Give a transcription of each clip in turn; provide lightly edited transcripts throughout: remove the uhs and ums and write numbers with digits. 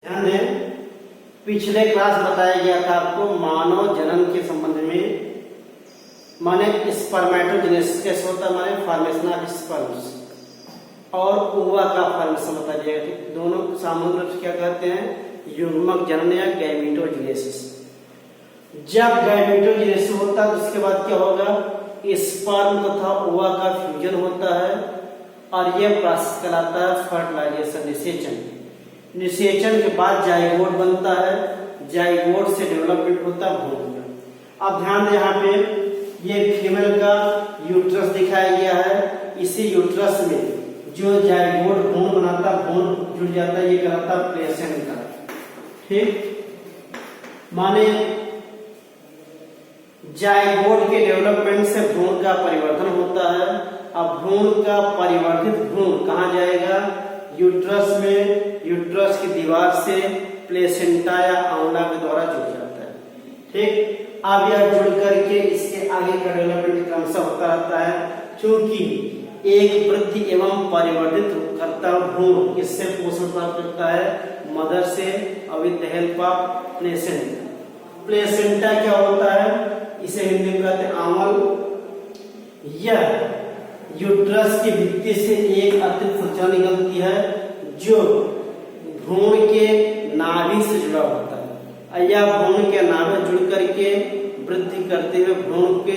ध्यान दें, पिछले क्लास बताया गया था आपको मानव जन्म के संबंध में। माने स्पर्मेटोजेनेसिस कैसे होता है, माने फॉर्मेशन ऑफ स्पर्म्स, और ओवा का फॉर्मेशन बता दिया गया। दोनों सामान्य रूप से क्या कहते हैं, युग्मक जनन या गैमेटोजेनेसिस। जब गैमेटोजेनेसिस होता है तो उसके बाद क्या होगा, स्पर्म तथा ओवा का फ्यूजन होता है और यह प्रोसेस कहलाता है फर्टिलाइजेशन, निषेचन। निषेचन के बाद जाइगोट बनता है, जाइगोट से डेवलपमेंट होता है भ्रूण का। अब ध्यान दें, यहाँ पे ये फीमेल का यूट्रस दिखाया गया है। इसी यूट्रस में जो जाइगोट भ्रूण बनाता, भ्रूण जुड़ जाता है, ये कहलाता है प्लेसेंटा। ठीक, माने जाइगोट के डेवलपमेंट से भ्रूण का परिवर्तन होता है। अब भ्रूण का परिवर्तित भ्रूण कहाँ जाएगा, यूट्रस में, यूट्रस की दीवार से प्लेसेंटा या आंवला के द्वारा जुड़ जाता है। ठीक, अब यह जुड़ करके इसके आगे का डेवलपमेंट क्रमशः होता रहता है, क्योंकि एक वृद्धि एवं परिवर्तित करता भ्रूण किससे पोषण प्राप्त करता है, मदर से, with the help of placenta. Placenta क्या होता है, इसे हिंदी में कहते हैं आंवल। यह यूट्रस की भित्ति से एक अतिरिक्त संरचना निकलती है जो भ्रूण के नाभि से जुड़ा होता है। यह भ्रूण के नाभि जुड़ करके वृद्धि करते हुए भ्रूण के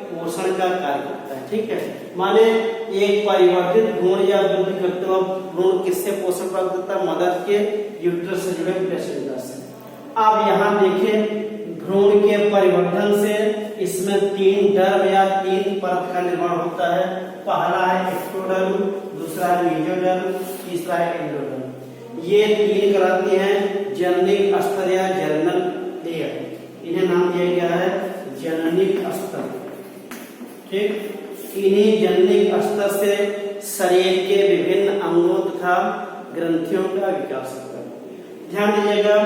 पोषण का कार्य करता है। ठीक है, माने एक परिवर्तित भ्रूण या वृद्धि करते हुए भ्रूण किससे पोषण प्राप्त करता है, मदर के यूट्रस से जुड़े प्लेसेंटा से। अब यहाँ देखें, भ्रूण के परिवर्तन से इसमें 3 डर्म या 3 परत का निर्माण होता है। पहला है एक्टोडर्म, दूसरा है मेसोडर्म, तीसरा है एंडोडर्म। ये 3 कहलाती हैं जननिक अस्तर या जर्नल लेयर। इन्हें नाम दिया गया है जननिक अस्तर। ठीक, इन्हीं जननिक अस्तर से शरीर के विभिन्न अंगों तथा ग्रंथियों का विकास होता है। ध्यान दीजिएगा,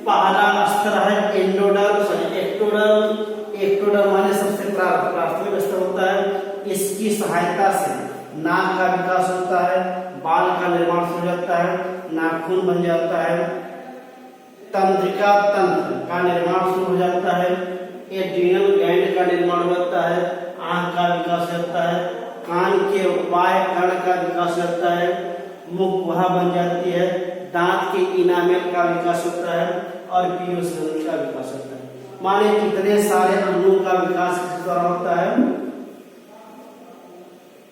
पहला स्तर है एंडोडर्म, सॉरी एक्टोडर्म। एक्टोडर्म माने सबसे प्राथमिक स्तर होता है। इसकी सहायता से नाक का विकास होता है, बाल का निर्माण हो जाता है, नाखून बन जाता है, तंत्रिका तंत्र का निर्माण शुरू हो जाता है, एड्रिनल ग्लैंड का निर्माण होता है, आंख का विकास होता है, कान के बाह्य कर्ण का विकास होता है, मुख गुहा बन जाती है, दांत के इनामेल का विकास होता है और पीयूष ग्रंथि का विकास होता है। माने कितने सारे अंगों का विकास किस द्वारा होता है,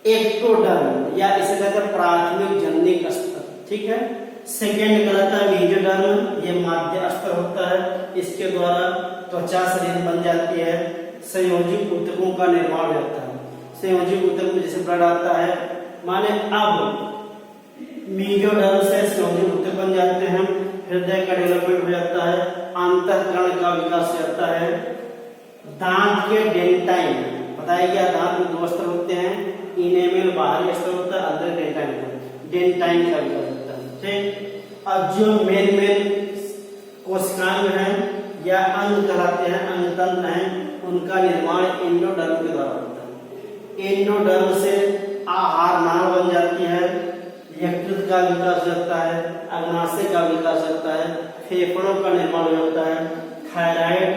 एक्टोडर्म या इसे कहते हैं प्राथमिक जननिक स्तर। ठीक है, सेकेंड कहलाता है मेसोडर्म, ये माध्य स्तर होता है। इसके द्वारा त्वचा शरीर बन जाती है, संयोजी ऊतकों का निर्माण होता है। संयोजी ऊतक में जैसे ब्लड आता है, माने अब मेसोडर्म से संयोजी ऊतक बन जाते हैं, हृदय का डेवलपमेंट हो जाता है, अंतःकरण का विकास हो जाता है, दांत के डेंटाइन, बताया गया दांत में 2 स्तर होते हैं, इनेमल बाहरी स्तर होता है, अंदर डेंटाइन का विकास होता है। ठीक, अब जो मेल कोशिकाएं हैं या अंग कहलाते हैं, अंग तंत्र हैं, उनका निर्माण एंडोडर्म के द्वारा होता है। एंडोडर्म से आहार नाल बन जाती है, यकृत का विकास होता है, अग्नाशय का विकास होता है, फेफड़ों का निर्माण हो जाता है, थायराइड,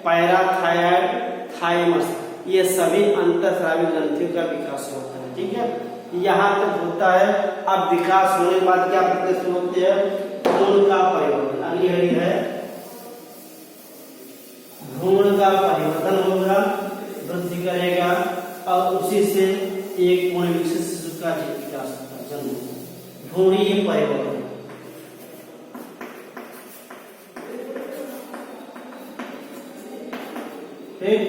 पैराथायराइड, थाइमस, ये सभी अंतःस्रावी ग्रंथियों का विकास होता है। ठीक है, यहाँ तक होता है। अब विकास होने के बाद क्या प्रक्रिया शुरू होती है, भ्रूण का परिवर्तन। अगली घड़ी है भ्रूण का परिवर्तन होगा, वृद्धि करेगा और उसी से एक पूर्ण विकसित शिशु का विकास होता है, जन्म, भ्रूणीय परिवर्तन। ठीक,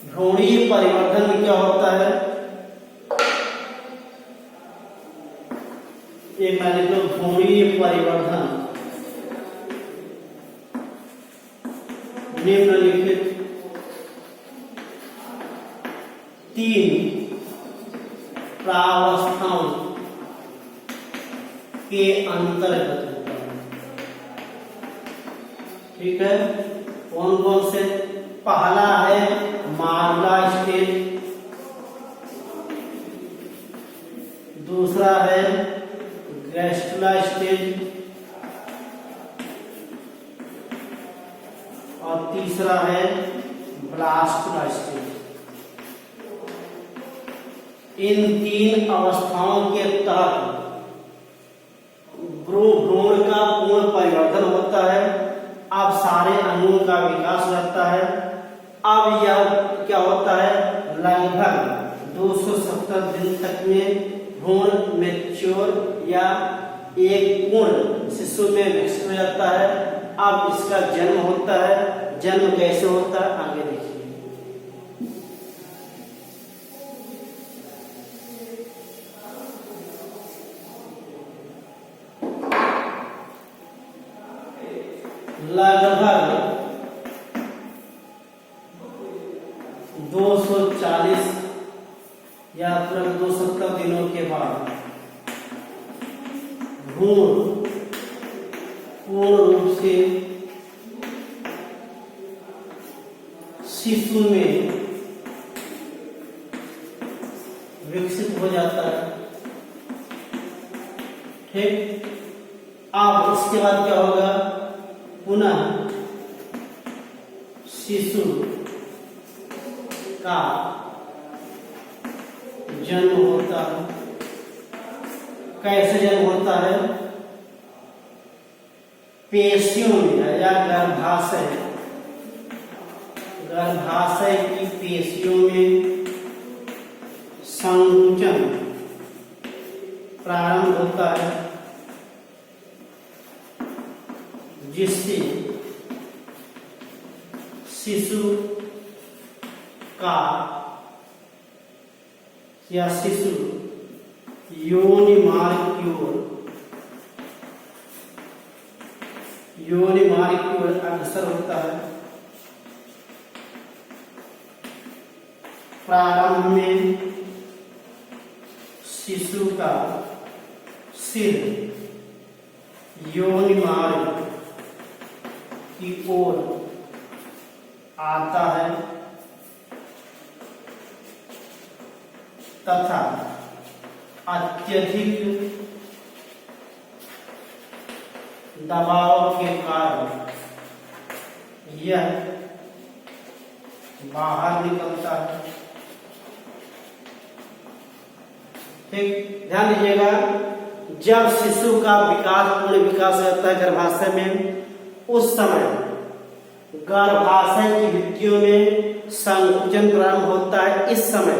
भ्रूणीय परिवर्तन में क्या होता है, एक लिख लो, भ्रूणीय परिवर्तन निम्नलिखित 3 प्रावस्थाओं के अंतर्गत होता है। ठीक है, कौन कौन से, पहला है मार्ला स्टेज, दूसरा है गैस्ट्रुला स्टेज, और तीसरा है ब्लास्टोस्टेज। इन तीन अवस्थाओं के तहत भ्रूण का पूर्ण परिवर्तन होता है। अब सारे अंगों का विकास रहता है। अब यह क्या होता है, लगभग 270 दिन तक में भ्रूण मैच्योर या एक पूर्ण शिशु में विकसित हो जाता है। अब इसका जन्म होता है। जन्म कैसे होता है आगे देखिए। लगभग 240 या 270 दिनों के बाद भ्रूण पूर्ण रूप से शिशु में विकसित हो जाता है। ठीक, अब इसके बाद क्या होगा, पुनः शिशु का जन्म होता है। कैसे जन्म होता है, पेशियों में या गर्भाशय की पेशियों में संकुचन प्रारंभ होता है, जिससे शिशु का या शिशु योनि मार्ग की ओर अग्रसर होता है। प्रारंभ में शिशु का सिर योनि मार्ग की ओर आता है तथा अत्यधिक दबाव के कारण यह बाहर निकलता है। ठीक, ध्यान दीजिएगा, जब शिशु का पूर्ण विकास होता है गर्भाशय में, उस समय गर्भाशय की भित्तियों में संकुचन प्रारंभ होता है। इस समय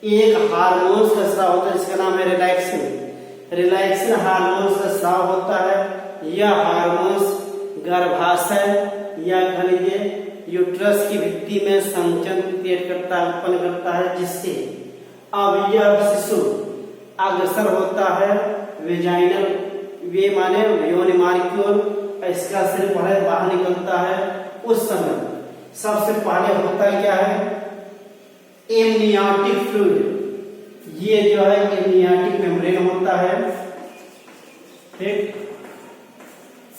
एक हार्मोन का स्राव होता है जिसका नाम है रिलैक्सिन हार्मोन का स्राव होता है। यह हार्मोन गर्भाशय या कह लीजिए यूट्रस की भित्ति में संकुचन क्रिएट करता है, उत्पन्न करता है, जिससे अब यह शिशु अग्रसर होता है वेजाइनल वे माने योनि मार्ग की ओर। इसका सिर पहले बाहर निकलता है। उस समय सबसे पहले होता है क्या है, एमनियोटिक फ्लूइड। ये जो है एमनियोटिक मेम्ब्रेन होता है। ठीक,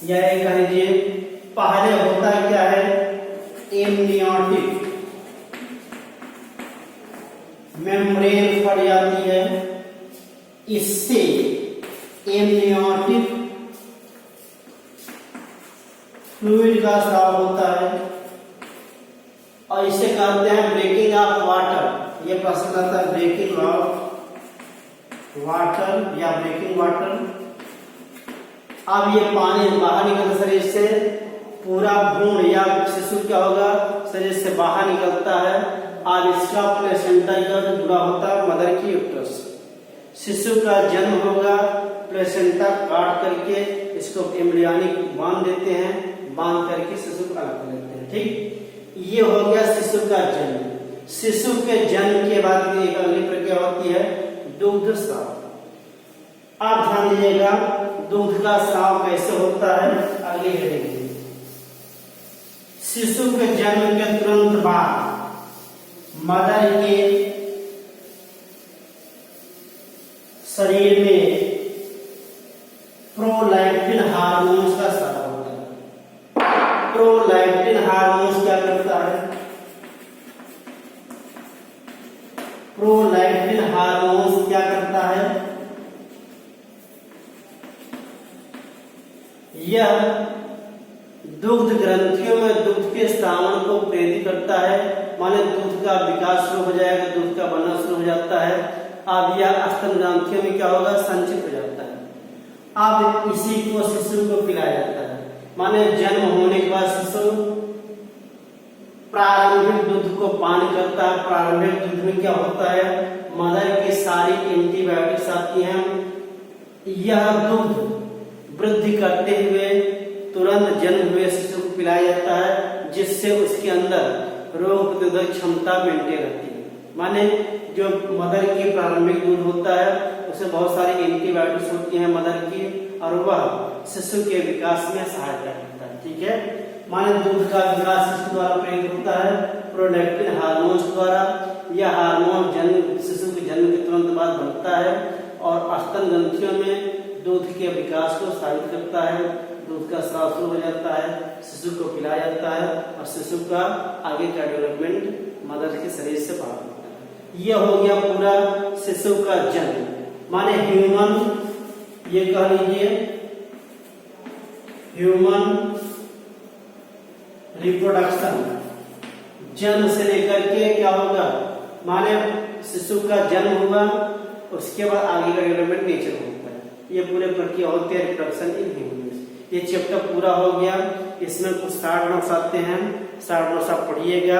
यह कह लीजिए पहले होता है क्या है, एमनियोटिक मेम्ब्रेन फट जाती है। इससे एमनियोटिक फ्लूइड का स्राव होता है और इसे कहते हैं ब्रेकिंग ऑफ वाटर। ये प्रश्न आता है ब्रेकिंग ऑफ वाटर या ब्रेकिंग वाटर। अब ये पानी बाहर निकलता शरीर से, पूरा भ्रूण या शिशु क्या होगा, शरीर से बाहर निकलता है और इसका प्लेसेंटा से जुड़ा होता है मदर की यूट्रस। शिशु का जन्म होगा, प्लेसेंटा काट करके इसको एम्ब्रियोनिक बांध देते हैं, बांध करके शिशु को अलग कर देते हैं। ठीक, ये हो गया शिशु का जन्म। शिशु के जन्म के बाद एक अगली प्रक्रिया होती है दुग्ध स्राव। आप ध्यान दीजिएगा दुग्ध का स्राव कैसे होता है, अगली हेडिंग। शिशु के जन्म के तुरंत बाद मदर के शरीर में प्रोलैक्टिन हार्मोन्स का स्राव होता है। प्रोलैक्टिन हार्मोन्स क्या करता है, प्रोलैक्टिन हार्मोन्स क्या करता है, यह दुग्ध ग्रंथियों में दूध के स्रावण को प्रेरित करता है, माने दूध का विकास शुरू हो जाएगा, दूध का बनना शुरू हो जाता है। अब यह स्तन ग्रंथियों में क्या होगा, संचित हो जाता है। अब इसी को शिशु को पिलाया जाता है, माने जन्म होने के बाद शिशु प्रारंभिक दूध को पान करता है। प्रारंभिक दूध में क्या होता है, मदर की सारी एंटीबायोटिक्स आती हैं। यह दूध वृद्धि करते हुए तुरंत जन्म हुए शिशु को पिलाया जाता है, जिससे उसके अंदर रोग प्रतिरोधक क्षमता मेंटेन रहती है। माने जो मदर की प्रारंभिक दूध होता है उसमें बहुत सारी एंटीबायोटिक्स होती हैं मदर की, और वह शिशु के विकास में सहायता करता है। ठीक है, माने दूध का विकास शिशु द्वारा प्रेरित होता है प्रोलैक्टिन हार्मोन द्वारा। यह हार्मोन जन्म शिशु के जन्म के तुरंत बाद बनता है और स्तन ग्रंथियों में दूध के विकास को साबित करता है। दूध का स्राव शुरू हो जाता है, शिशु को पिलाया जाता है और शिशु का आगे का डेवलपमेंट मदर के शरीर से बाहर होता है। यह हो गया पूरा शिशु का जन्म, माने ह्यूमन, ये कह लीजिए ह्यूमन रिप्रोडक्शन। जन्म से लेकर के क्या होगा, माने शिशु का जन्म हुआ, उसके बाद आगे का डेवलपमेंट नेचर होता है। ये पूरे प्रक्रिया होती है रिप्रोडक्शन इन ह्यूमन। ये चैप्टर पूरा हो गया। इसमें कुछ 60 नोट्स आते हैं, 60 नोट्स आप पढ़िएगा,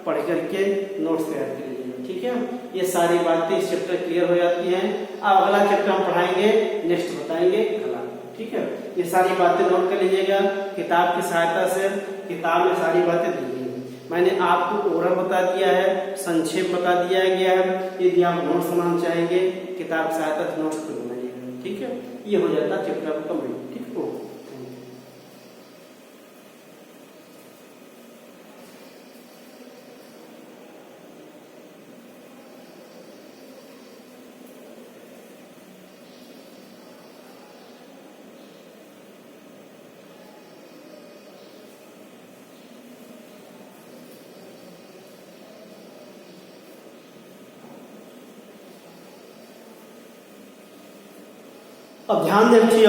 पढ़ करके नोट्स तैयार कर लीजिएगा। ठीक है, ये सारी बातें इस चैप्टर क्लियर हो जाती हैं। अब अगला चैप्टर हम पढ़ाएंगे, नेक्स्ट बताएंगे कला। ठीक है, ये सारी बातें नोट कर लीजिएगा किताब की सहायता से। किताब में सारी बातें दी गई हैं। मैंने आपको ओरल बता दिया है, संक्षेप बता दिया गया है। यदि आप नोट्स बनाना चाहेंगे किताब की सहायता से नोट्स को बनाइएगा। ठीक है, ये हो जाता है चैप्टर कंप्लीट। ठीक है, अब ध्यान देखिए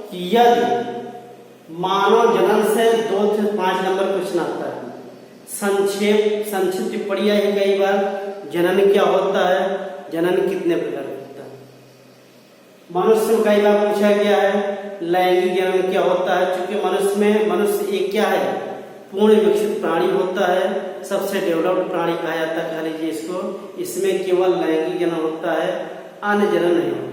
कि यदि मानव जनन से 2 से 5 नंबर क्वेश्चन आता है, संक्षिप्त टिप्पणियां है कई बार। जनन क्या होता है, जनन कितने प्रकार होता है। मनुष्य में कई बार पूछा गया है लैंगिक जनन क्या होता है, क्योंकि मनुष्य एक क्या है, पूर्ण विकसित प्राणी होता है, सबसे डेवलप्ड प्राणी कहा जाता है, कह लीजिए इसको। इसमें केवल लैंगिक जनन होता है, अन्य जनन नहीं होता है।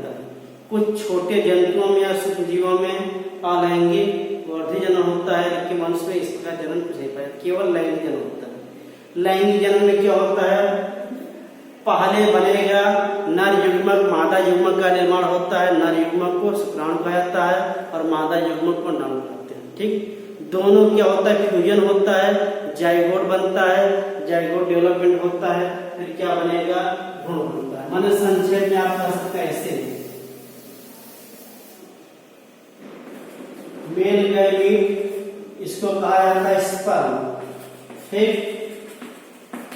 कुछ छोटे जंतुओं में या सूक्ष्म जीवों में अलैंगिक वर्धी जनन होता है, लेकिन मनुष्य में इस प्रकार जनन कुछ नहीं पाया, केवल लैंगिक जनन होता है। लैंगिक जनन में क्या होता है, पहले बनेगा नर युग्मक, मादा युग्मक का निर्माण होता है। नर युग्मक को शुक्राणु कहा जाता है और मादा युग्मक को नर कहते हैं। ठीक, दोनों क्या होता है, फ्यूजन होता है, जाइगोट बनता है, जाइगोट डेवलपमेंट होता है, फिर क्या बनेगा, भ्रूण बनता है। माने संक्षेप में आप कह सकते हैं ऐसे, मेल गैमीट इसको कहा जाता है स्पर्म, ठीक,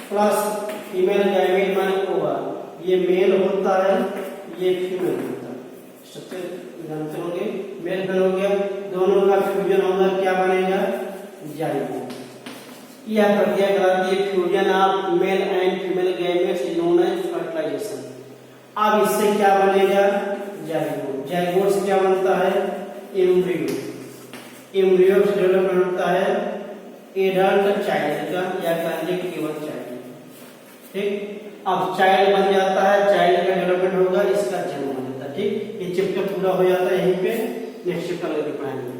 प्लस फीमेल गैमीट माने ओवम। ये मेल होता है, ये फीमेल होता है। स्ट्रक्चर जानते होंगे, मेल फीमेल हो गया, दोनों का फ्यूजन होगा, क्या बनेगा, जाइगोट। यह प्रक्रिया कराती है fusion of male and female gametes is known as fertilisation. अब इससे क्या बनेगा, जाइगोट। जाइगोट से क्या बनता है, एम्ब्रियो। एम्ब्रियो से डेवलपमेंट होता है एडल्ट चाइल्ड का, या कहेंगे केवल चाइल्ड। ठीक, अब चाइल्ड बन जाता है, चाइल्ड का डेवलपमेंट होगा, इसका जन्म हो जाता है। ठीक, ये चैप्टर पूरा हो जाता है यहीं पे। नेक्स्ट चैप्टर लेके पढ़ाएंगे।